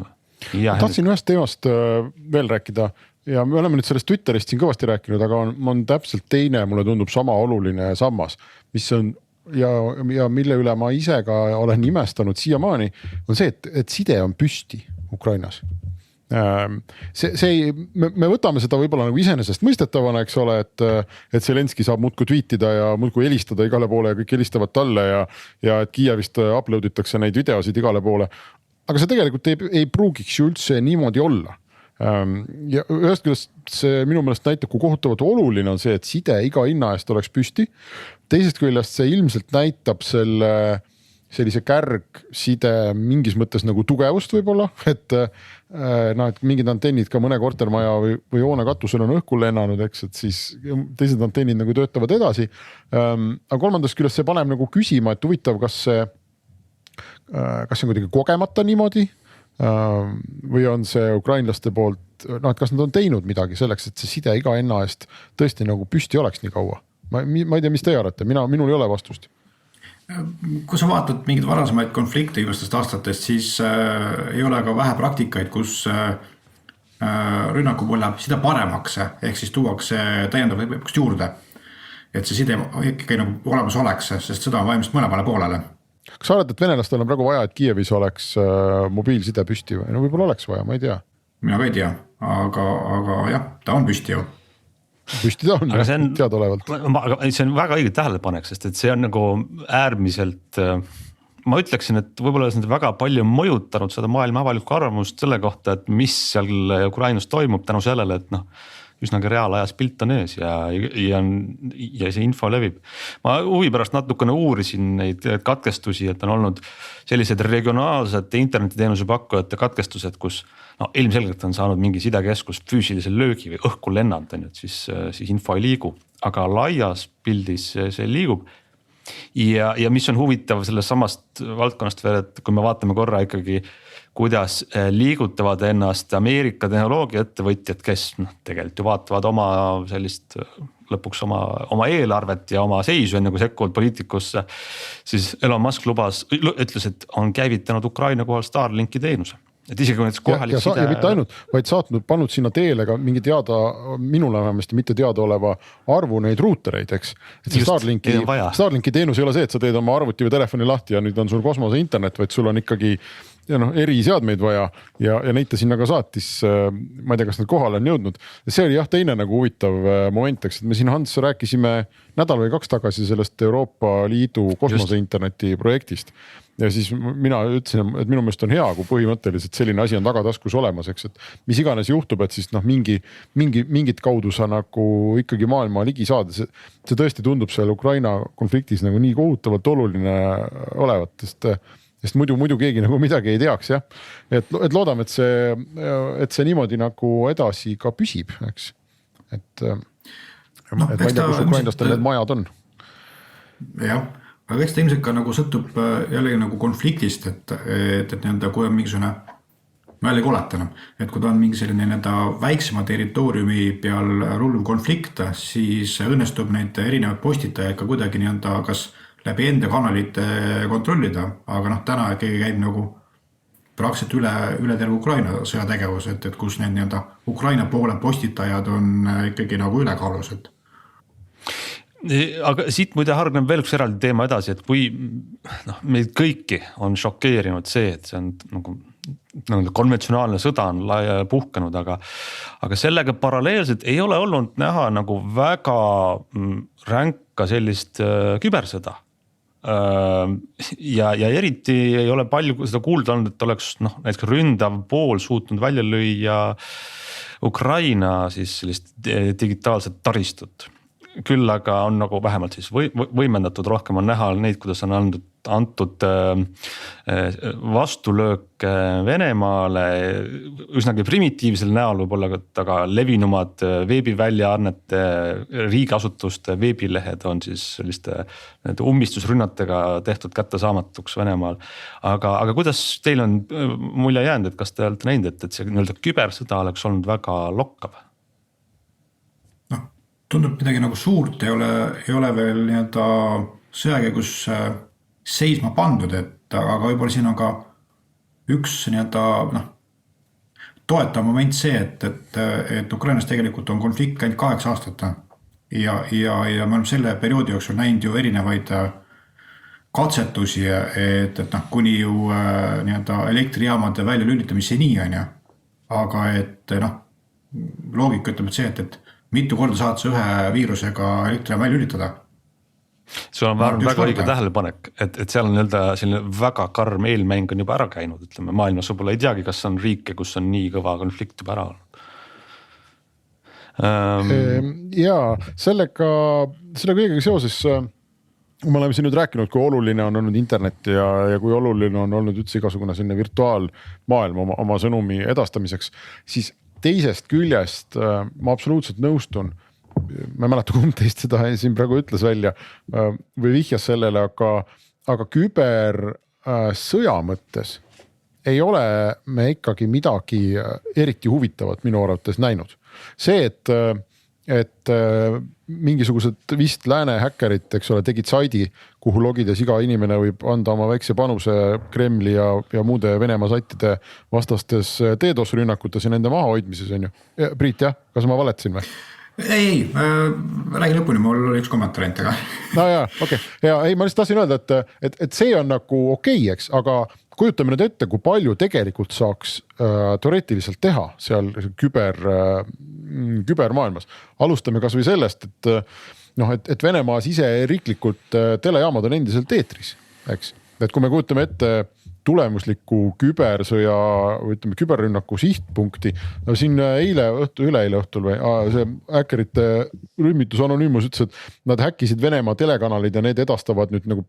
Speaker 3: Tahtsin ühest teemast veel rääkida ja me oleme nüüd sellest Twitterist siin kõvasti rääkinud, aga on täpselt teine, mulle tundub sama oluline sammas, mis on ja mille üle ma ise ka olen imestanud siiamaani, on see, et side on püsti Ukrainas. Me võtame seda võib-olla nagu iseenesest mõistetavana, eks ole, et Zelenski saab muudkui tweetida ja muudkui helistada igale poole ja kõik helistavad talle ja et Kiievist upload itakse neid videosid igale poole. Aga see tegelikult ei pruugiks ju üldse niimoodi olla. Ja ühest küljest see minu meelest näitab, kui kohutavalt oluline on see, et side iga hinna eest oleks püsti. Teisest küljest see ilmselt näitab sellise kärgside mingis mõttes nagu tugevust võib-olla, et mingid antennid ka mõne kortermaja või hoone katusel on õhku lennanud, eks, et siis teised antennid nagu töötavad edasi. Aga kolmandast küljest see paneb nagu küsima, et huvitav, kas see on kuidagi kogemata niimoodi või on see ukrainlaste poolt, et kas nad on teinud midagi selleks, et see side iga hinna eest tõesti nagu püsti oleks nii kaua. Ma ei tea, mis teie arvate, minul ei ole vastust.
Speaker 2: Kui sa vaatad mingid varasemaid konflikte viimastest aastatest, siis ei ole ka vähe praktikaid, kus rünnaku puhul läheb side paremaks, ehk siis tuuakse täiendav võimekust juurde, et see side ikkagi nagu olemas oleks, sest seda on vaimist mõlemale poolele.
Speaker 3: Kas sa arvad, et venelastel on praegu vaja, et Kiievis oleks mobiilside püsti või? No võib-olla oleks vaja, ma ei tea.
Speaker 2: Mina ka ei tea, aga jah, ta on püsti ju.
Speaker 3: Püsti ta on, teadaolevalt.
Speaker 1: See on väga õige tähelepanek, sest et see on nagu äärmiselt, ma ütleksin, et võib-olla see on väga palju mõjutanud seda maailma avalikku arvamust selle kohta, et mis seal Ukrainas toimub tänu sellele, et üsnagi reaalajas pilt on ees ja see info levib. Ma huvi pärast natukene uurisin neid katkestusi, et on olnud sellised regionaalsed internetiteenuse pakkujate katkestused, kus ilmselgelt on saanud mingi sidekeskus füüsilise löögi või õhku lennanud, et siis info ei liigu, aga laias pildis see liigub. Ja mis on huvitav sellest samast valdkonnast veel, et kui me vaatame korra ikkagi, kuidas liigutavad ennast Ameerika tehnoloogiaettevõtjad, kes tegelikult ju vaatavad oma sellist lõpuks oma eelarvet ja oma seisu enne kui sekkuvad poliitikusse, siis Elon Musk ütles, et on käivitanud Ukraina kohal Starlinki teenuse. Et isegi kui kohalik
Speaker 3: ja mitte ainult, vaid pannud sinna teele ka mingi minule vähemasti mitte teada oleva arvu neid ruutereid, eks. Et see Starlinki teenus ei ole see, et sa teed oma arvuti või telefoni lahti ja nüüd on sul kosmose internet, vaid sul on ikkagi eri seadmeid vaja ja neid ta sinna ka saatis, ma ei tea, kas nad kohale on jõudnud. See oli teine nagu huvitav moment, eks, et me siin Hans rääkisime nädal või 2 tagasi sellest Euroopa Liidu kosmose interneti projektist. Ja siis mina ütlesin, et minu meelest on hea, kui põhimõtteliselt selline asi on tagataskus olemas, eks, et mis iganes juhtub, et siis mingit kaudu sa nagu ikkagi maailma ligi saada. See tõesti tundub seal Ukraina konfliktis nagu nii kohutavalt oluline olevat, sest muidu keegi nagu midagi ei teaks, jah. Et loodame, et see niimoodi nagu edasi ka püsib, eks. Et ma ei tea, kus ukrainlastel need majad on.
Speaker 2: Jah. Aga eks ta ilmselt ka nagu sõltub jällegi nagu konfliktist, et kui on mingisugune, ma jällegi oletan, et kui ta on mingi selline väiksema territooriumi peal rulluv konflikt, siis õnnestub neid erinevaid postitajaid ka kuidagi kas läbi enda kanalite kontrollida, aga täna keegi käib nagu praktiliselt üle terve Ukraina sõjategevus, et kus need Ukraina poole postitajad on ikkagi nagu ülekaalus, et
Speaker 1: aga siit muide hargneb veel üks eraldi teema edasi, et kui meid kõiki on šokeerinud see, et see on nagu konventsionaalne sõda on puhkenud, aga sellega paralleelselt ei ole olnud näha nagu väga ränka sellist kübersõda. Ja eriti ei ole palju seda kuulda olnud, et oleks näiteks ründav pool suutnud välja lüüa Ukraina siis sellist digitaalset taristut. Küll aga on nagu vähemalt siis võimendatud, rohkem on näha neid, kuidas on antud vastulöök Venemaale üsnagi primitiivsel näol võib-olla, aga levinumad veebiväljaannete riigiasutuste veebilehed on siis selliste ummistusrünnatega tehtud kättesaamatuks Venemaal. Aga kuidas teil on mulje jäänud, et kas te olete näinud, et see kübersõda oleks olnud väga lokkav?
Speaker 2: tundub midagi nagu suurt ei ole veel nii-öelda sõja käigus seisma pandud, et aga võib-olla siin on ka üks nii-öelda toetav moment see, et Ukrainas tegelikult on konflikt käinud 8 aastat ja me oleme selle perioodi jooksul näinud ju erinevaid katsetusi, et kuni ju nii-öelda elektrijaamade välja lülitamiseni on ju, aga et loogika ütleb, et see, et mitu korda saad sa ühe viirusega elektrijaam välja lülitada.
Speaker 1: Sul on väga õige tähelepanek, et seal on selline väga karm eelmäng on juba ära käinud, ütleme maailmas võib-olla ei teagi, kas on riike, kus on nii kõva konflikt juba ära olnud.
Speaker 3: Ja sellega kõigega seoses me oleme siin nüüd rääkinud, kui oluline on olnud internet ja kui oluline on olnud üldse igasugune selline virtuaalmaailm oma sõnumi edastamiseks, siis teisest küljest ma absoluutselt nõustun. Ma ei mäleta, kumb teist seda siin praegu ütles välja või vihjas sellele, aga kübersõja mõttes ei ole me ikkagi midagi eriti huvitavat minu arvates näinud. See, et mingisugused vist lääne häkkerid, eks ole, tegid saidi, kuhu logides iga inimene võib anda oma väikse panuse Kremli ja muude Venemaa saitide vastastes DDoS rünnakutes ja nende maha hoidmises on ju. Priit, jah, kas ma valetasin või?
Speaker 2: Ei, räägi lõpuni, mul oli üks kommentaar ainult, aga.
Speaker 3: No jaa, okei. Ja ei, ma lihtsalt tahtsin öelda, et see on nagu okei, eks, aga kujutame nüüd ette, kui palju tegelikult saaks teoreetiliselt teha seal kübermaailmas. Alustame kas või sellest, et Venemaas ise riiklikult telejaamad on endiselt eetris, eks. Et kui me kujutame ette tulemusliku kübersõja või ütleme küberrünnaku sihtpunkti, siin üleeile õhtul või see häkkerite rühmitus Anonymous ütles, et nad häkkisid Venemaa telekanalid ja need edastavad nüüd nagu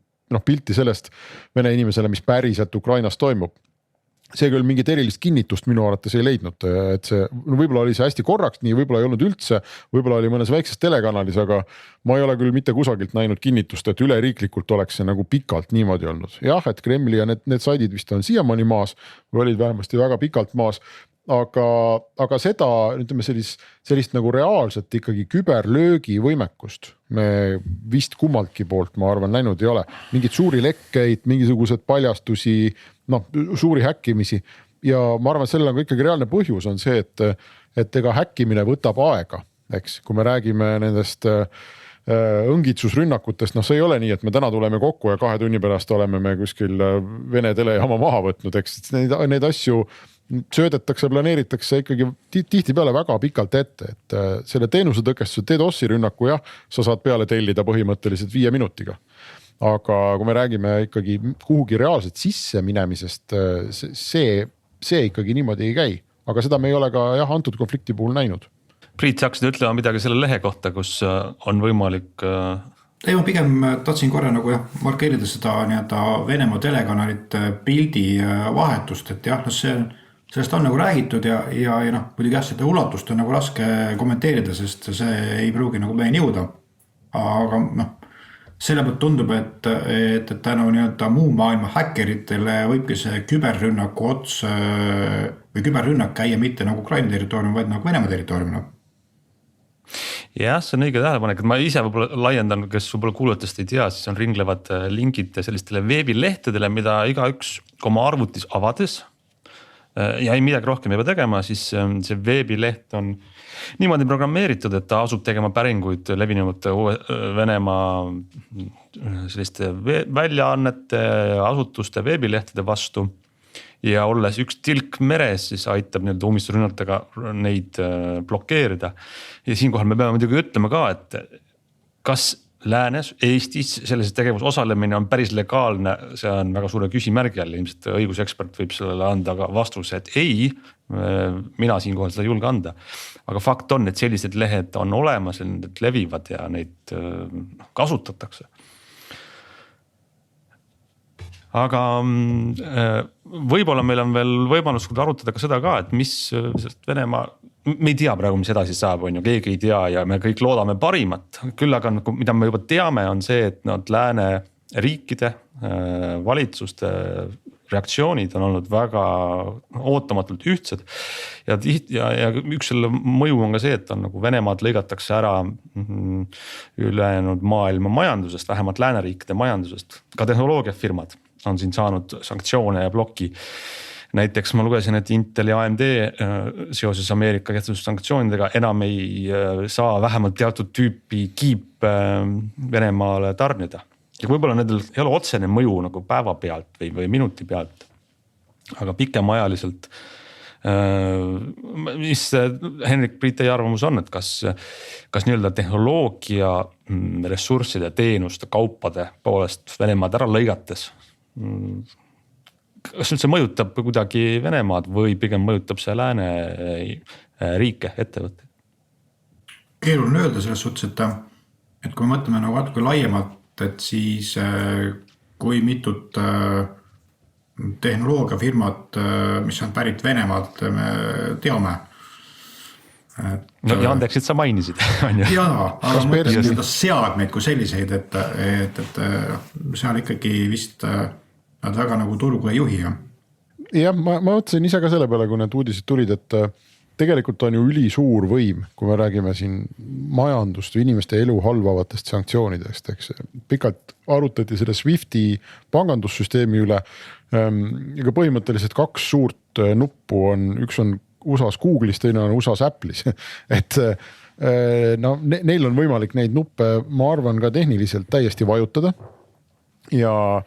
Speaker 3: pilti sellest vene inimesele, mis päriselt Ukrainas toimub. See küll mingit erilist kinnitust minu arvates ei leidnud, et see võib-olla oli see hästi korraks, nii võib-olla ei olnud üldse, võib-olla oli mõnes väikses telekanalis, aga ma ei ole küll mitte kusagilt näinud kinnitust, et üleriiklikult oleks see nagu pikalt niimoodi olnud. Jah, et Kremli ja need saidid vist on siiamaani maas või olid vähemasti väga pikalt maas, aga seda ütleme sellist nagu reaalselt ikkagi küberlöögi võimekust me vist kummaltki poolt, ma arvan, näinud ei ole. Mingid suuri lekkeid, mingisugused paljastusi, suuri häkkimisi ja ma arvan, et sellel on ikkagi reaalne põhjus on see, et ega häkkimine võtab aega, eks, kui me räägime nendest õngitsusrünnakutest, see ei ole nii, et me täna tuleme kokku ja 2 tunni pärast oleme me kuskil Vene telejaama maha võtnud, eks neid asju söödetakse, planeeritakse ikkagi tihti peale väga pikalt ette, et selle teenuse tõkestuse DDoS-i rünnaku jah, sa saad peale tellida põhimõtteliselt 5 minutiga. Aga kui me räägime ikkagi kuhugi reaalselt sisse minemisest, see ikkagi niimoodi ei käi, aga seda me ei ole ka antud konflikti puhul näinud.
Speaker 1: Priit, saaksid ütlema midagi selle lehe kohta, kus on võimalik...
Speaker 2: Ei, ma pigem tahtsin korra nagu markeerida seda Venemaa telekanalite pildi vahetust, et jah, sellest on nagu räägitud ja muidugi seda ulatust on nagu raske kommenteerida, sest see ei pruugi nagu meieni jõuda. Aga selle pealt tundub, et tänu muu maailma häkkeritele võibki see küberrünnaku ots või küberrünnak käia mitte nagu Ukraina territoorium, vaid nagu Venemaa territooriumina.
Speaker 1: Jah, see on õige tähelepanek, et ma ise võib-olla laiendan, kes võib-olla kuulajatest ei tea, siis on ringlevad lingid sellistele veebilehtedele, mida igaüks oma arvutis avades ja ei midagi rohkem ei pea tegema, siis see veebileht on niimoodi programmeeritud, et ta asub tegema päringuid levinevate Venemaa selliste väljaannete asutuste veebilehtede vastu ja olles üks tilk meres, siis aitab ummistusrünnatega neid blokeerida. Ja siinkohal me peame muidugi ütlema ka, et kas Läänes, Eestis sellises tegevus osalemine on päris legaalne, see on väga suure küsimärgi all, ilmselt õigusekspert võib sellele anda ka vastuse, et ei, mina siinkohal seda julge anda. Aga fakt on, et sellised lehed on olemas, need levivad ja neid kasutatakse. Aga võib-olla meil on veel võimalus arutada ka seda ka, et mis Venemaa, me ei tea praegu, mis edasi saab, on ju, keegi ei tea ja me kõik loodame parimat. Küll aga mida me juba teame on see, et lääne riikide valitsuste reaktsioonid on olnud väga ootamatult ühtsed. Ja üks selle mõju on ka see, et on nagu Venemaad lõigatakse ära ülejäänud maailma majandusest, vähemalt lääneriikide majandusest. Ka tehnoloogiafirmad on siin saanud sanktsioone ja bloki. Näiteks ma lugesin, et Intel ja AMD seoses Ameerika kehtestatud sanktsioonidega enam ei saa vähemalt teatud tüüpi kiip Venemaale tarnida. Ja võib-olla nendel ei ole otsene mõju nagu päeva pealt või minuti pealt, aga pikemaajaliselt. Mis Henrik Priit teie arvamus on, et kas nii-öelda tehnoloogia, ressursside, teenuste, kaupade poolest Venemaad ära lõigates, kas üldse mõjutab kuidagi Venemaad või pigem mõjutab see lääne riike, ettevõtteid?
Speaker 2: Keeruline öelda selles suhtes, et kui mõtleme nagu natuke laiemalt, et siis kui mitut tehnoloogiafirmat, mis on pärit Venemaalt, me teame.
Speaker 1: No Yandexit sa mainisid.
Speaker 2: Jaa, aga mõtlen seda seadmeid kui selliseid, et seal ikkagi vist nad väga nagu turgu ei juhi.
Speaker 3: Jah, ma mõtlesin ise ka selle peale, kui need uudised tulid, et tegelikult on ju ülisuur võim, kui me räägime siin majandust või inimeste elu halvavatest sanktsioonidest, eks. Pikalt arutati selle Swifti pangandussüsteemi üle, aga põhimõtteliselt 2 suurt nuppu on, üks on USA's Google'is, teine on USA's Apple'is, et no, neil on võimalik neid nuppe, ma arvan, ka tehniliselt täiesti vajutada ja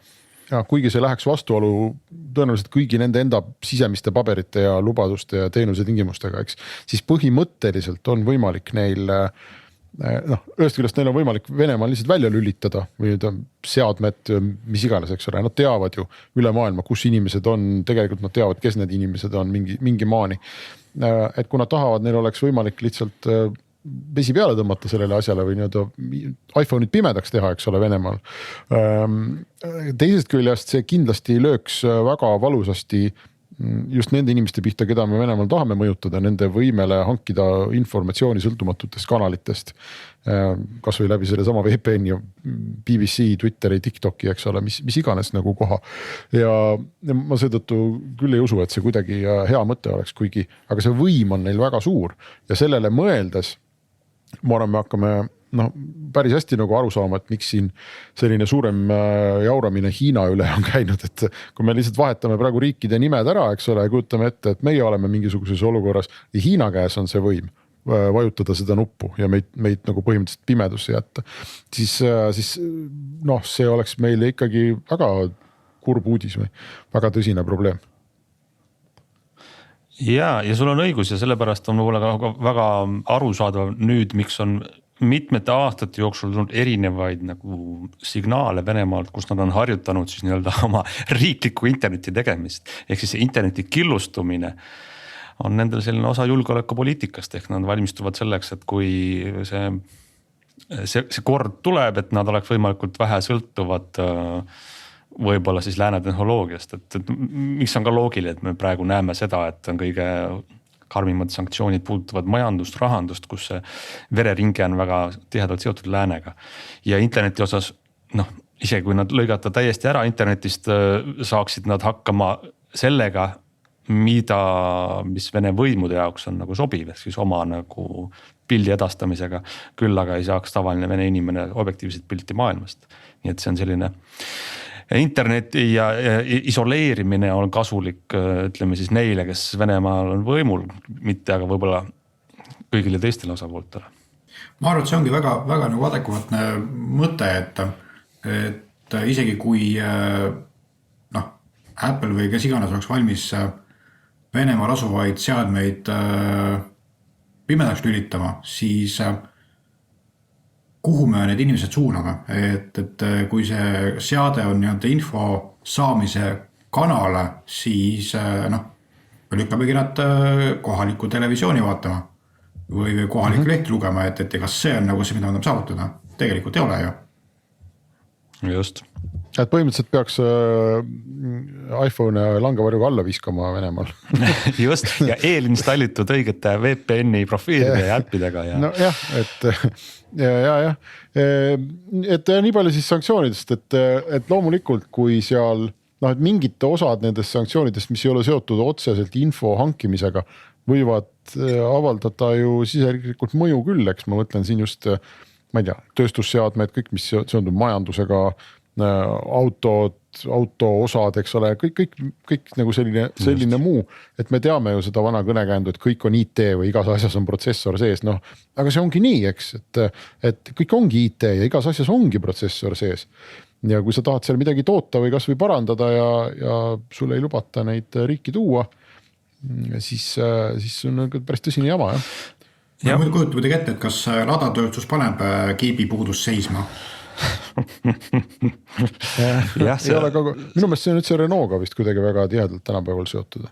Speaker 3: kuigi see läheks vastuolu tõenäoliselt kõigi nende enda sisemiste paberite ja lubaduste ja teenuse tingimustega, eks, siis põhimõtteliselt on võimalik neil, ühest küljest neil on võimalik Venemaal lihtsalt välja lülitada või seadmed, mis iganes, eks ole, nad teavad ju üle maailma, kus inimesed on, tegelikult nad teavad, kes need inimesed on mingi maani. Et kui nad tahavad, neil oleks võimalik lihtsalt vesi peale tõmmata sellele asjale või iPhone'id pimedaks teha, eks ole, Venemaal. Teisest küljest see kindlasti lööks väga valusasti just nende inimeste pihta, keda me Venemaal tahame mõjutada, nende võimele hankida informatsiooni sõltumatutest kanalitest, kas või läbi selle sama VPN ja BBC, Twitteri, TikToki, eks ole, mis iganes nagu koha. Ja ma seetõttu küll ei usu, et see kuidagi hea mõte oleks, kuigi, aga see võim on neil väga suur ja sellele mõeldes ma arvan, me hakkame päris hästi nagu aru saama, et miks siin selline suurem jauramine Hiina üle on käinud, et kui me lihtsalt vahetame praegu riikide nimed ära, eks ole, ja kujutame ette, et meie oleme mingisuguses olukorras ja Hiina käes on see võim vajutada seda nuppu ja meid nagu põhimõtteliselt pimedusse jätta, siis see oleks meile ikkagi väga kurb uudis või väga tõsine probleem.
Speaker 1: Ja sul on õigus ja sellepärast on võib-olla ka väga arusaadav nüüd, miks on mitmete aastate jooksul tulnud erinevaid nagu signaale Venemaalt, kus nad on harjutanud siis nii-öelda oma riikliku interneti tegemist. Ehk siis interneti killustumine on nendel selline osa julgeolekupoliitikast, ehk nad valmistuvad selleks, et kui see kord tuleb, et nad oleks võimalikult vähe sõltuvad võib-olla siis lääne tehnoloogiast, et miks on ka loogiline, et me praegu näeme seda, et on kõige karmimad sanktsioonid puudutavad majandust, rahandust, kus see vereringe on väga tihedalt seotud läänega. Ja interneti osas, isegi kui nad lõigata täiesti ära internetist, saaksid nad hakkama sellega, mis Vene võimude jaoks on nagu sobiv, ehk siis oma nagu pildi edastamisega, küll aga ei saaks tavaline Vene inimene objektiivset pilti maailmast. Nii et see on selline interneti ja isoleerimine on kasulik, ütleme siis neile, kes Venemaal on võimul, mitte aga võib-olla kõigile teistele osapooltele.
Speaker 2: Ma arvan, et see ongi väga, väga nagu adekvaatne mõte, et isegi kui Apple või kes iganes oleks valmis Venemaal asuvaid seadmeid pimedaks lülitama, siis kuhu me need inimesed suuname, et kui see seade on info saamise kanale, siis me lükkamegi nad kohaliku televisiooni vaatama või kohaliku lehti lugema, et kas see on nagu see, mida me saavutada. Tegelikult ei ole ju.
Speaker 1: Just.
Speaker 3: et põhimõtteliselt peaks iPhone langevarjuga alla viskama Venemaal.
Speaker 1: Just ja eelistallitud õigete VPN-i profiilide ja äppidega ja.
Speaker 3: No jah, et nii palju siis sanktsioonidest, et loomulikult kui seal et mingite osad nendest sanktsioonidest, mis ei ole seotud otseselt info hankimisega, võivad avaldada ju siseriiklikult mõju küll, eks ma mõtlen siin just, ma ei tea, tööstusseadmed, kõik, mis seondub majandusega, auto osad, eks ole, kõik nagu selline muu, et me teame ju seda vana kõnekäändu, et kõik on IT või igas asjas on protsessor sees, aga see ongi nii, eks, et kõik ongi IT ja igas asjas ongi protsessor sees. Ja kui sa tahad seal midagi toota või kas või parandada ja sulle ei lubata neid riiki tuua, siis on päris tõsine jama, jah.
Speaker 2: Ma kujutan midagi ette, et kas ladatööstus paneb kiibipuudust seisma?
Speaker 3: Ei ole minu meelest see on üldse Renault'ga vist kuidagi väga tihedalt tänapäeval seotud.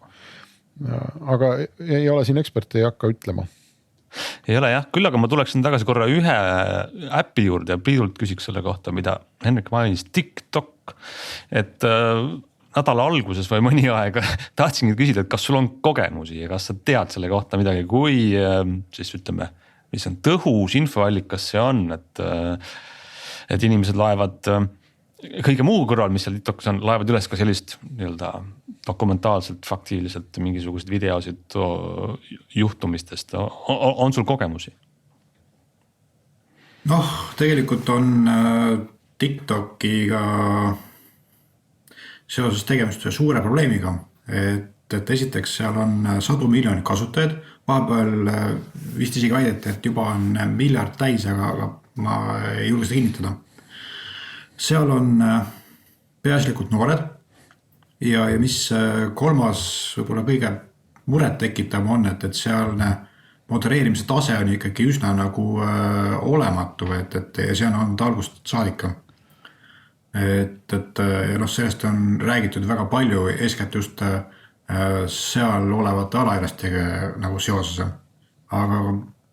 Speaker 3: Aga ei ole siin eksperti, ei hakka ütlema.
Speaker 1: Ei ole jah, küll aga ma tuleksin tagasi korra ühe äppi juurde ja Priidult küsiks selle kohta, mida Henrik mainis, TikTok. Et nädala alguses või mõni aeg tahtsingi küsida, et kas sul on kogemusi ja kas sa tead selle kohta midagi, kui siis ütleme, mis on tõhus infoallikas see on, et inimesed laevad kõige muu kõrval, mis seal TikTokis on, laevad üles ka sellist nii-öelda dokumentaalselt, faktiliselt mingisuguseid videosid juhtumistest. On sul kogemusi?
Speaker 2: Tegelikult on TikTokiga seoses tegemist suure probleemiga, et esiteks seal on 100 miljonit kasutajaid, vahepeal vist isegi väideti, et juba on miljard täis, aga ma ei julge seda kinnitada. Seal on peaasjalikult noored ja mis kolmas võib-olla kõige muret tekitab on, et sealne modereerimise tase on ikkagi üsna nagu olematu, et see on olnud algust saadika. Et sellest on räägitud väga palju, eeskätt just seal olevate alaealistega nagu seoses. Aga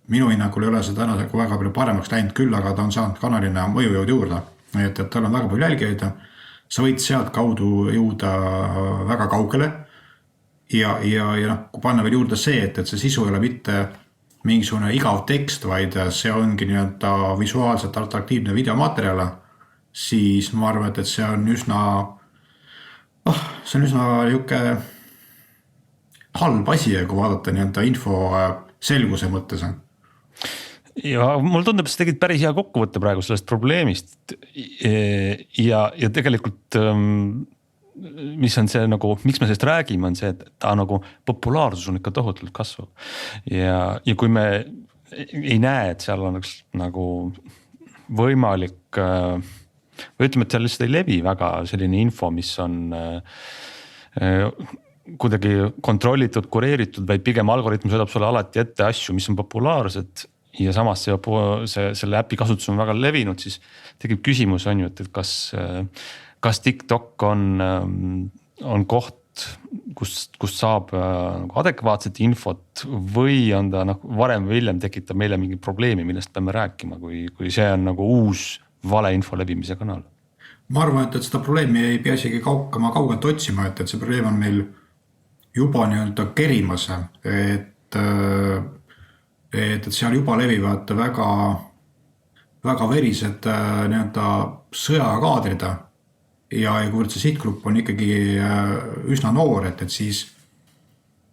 Speaker 2: minu hinnangul ei ole see täna väga palju paremaks läinud küll, aga ta on saanud kanalina mõjujõud juurde. Et tal on väga palju jälgijaid. Sa võid sealt kaudu jõuda väga kaugele ja kui panna veel juurde see, et see sisu ei ole mitte mingisugune igav tekst, vaid see ongi nii-öelda visuaalselt atraktiivne videomaterjal, siis ma arvan, et see on üsna niuke halb asi, kui vaadata nii-öelda info selguse mõttes.
Speaker 1: Ja mul tundub, et sa tegid päris hea kokkuvõtte praegu sellest probleemist ja tegelikult mis on see nagu, miks me sellest räägime, on see, et ta nagu populaarsus on ikka tohutult kasvav ja kui me ei näe, et seal on nagu võimalik või ütleme, et seal lihtsalt ei levi väga selline info, mis on kuidagi kontrollitud, kureeritud, vaid pigem algoritm sõidab sulle alati ette asju, mis on populaarsed ja samas selle äpi kasutus on väga levinud, siis tekib küsimus on ju, et kas TikTok on koht, kus saab adekvaatset infot või on ta varem või hiljem tekitab meile mingi probleemi, millest peame rääkima, kui see on nagu uus valeinfo levimise kanal.
Speaker 2: Ma arvan, et seda probleemi ei pea isegi kaugelt otsima, et see probleem on meil juba nii-öelda kerimas, et seal juba levivad väga, väga verised nii-öelda sõjakaadrid ja kuivõrd see sihtgrupp on ikkagi üsna noor, et siis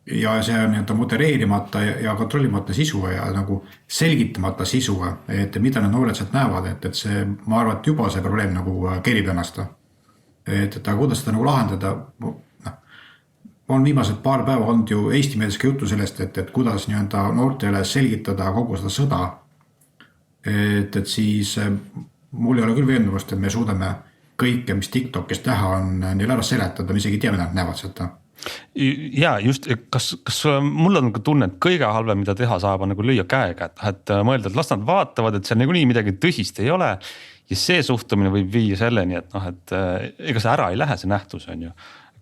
Speaker 2: ja see on nii-öelda modereerimata ja kontrollimata sisu ja nagu selgitamata sisu, et mida need noored sealt näevad, et see, ma arvan, et juba see probleem nagu kerib ennast. Et kuidas seda nagu lahendada, on viimased paar päeva olnud ju Eesti meeles ka juttu sellest, et kuidas nii-öelda noortele selgitada kogu seda sõda. Et siis mul ei ole küll veendumust, et me suudame kõike, mis TikTokis teha on neil ära seletada, me isegi tea, mida nad näevad seda.
Speaker 1: Ja just, kas mul on tunne, et kõige halvem, mida teha saab, on nagu lüüa käega, et mõelda, et las nad vaatavad, et seal nagu nii midagi tõsist ei ole ja see suhtumine võib viia selleni, et ega see ära ei lähe, see nähtus on ju.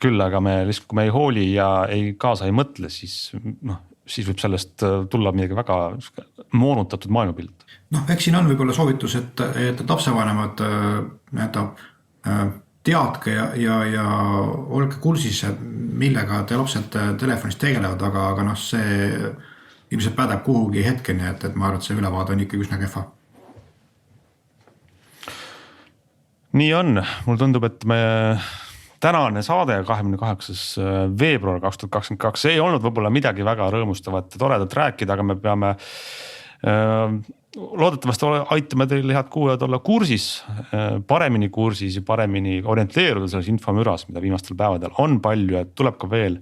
Speaker 1: Küll, aga me lihtsalt, kui me ei hooli ja kaasa ei mõtle, siis võib sellest tulla midagi väga moonutatud maailmapilt.
Speaker 2: Eks siin on võib-olla soovitus, et lapsevanemad teadke ja olge kursis, millega te lapsed telefonis tegelevad, aga noh, see ilmselt pädeb kuhugi hetkeni, et ma arvan, et see ülevaade on ikkagi üsna kehva.
Speaker 1: Nii on, mul tundub, et me tänane saade 28. veebruar 2022 ei olnud võib-olla midagi väga rõõmustavat ja toredat rääkida, aga me peame loodetavasti aitame teil head kuulajad olla kursis, paremini kursis ja paremini orienteeruda selles infomüras, mida viimastel päevadel on palju ja tuleb ka veel.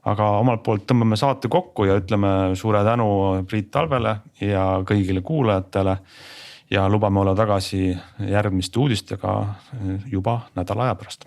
Speaker 1: Aga omalt poolt tõmbame saate kokku ja ütleme suure tänu Priit Talvele ja kõigile kuulajatele ja lubame olla tagasi järgmiste uudistega juba nädala aja pärast.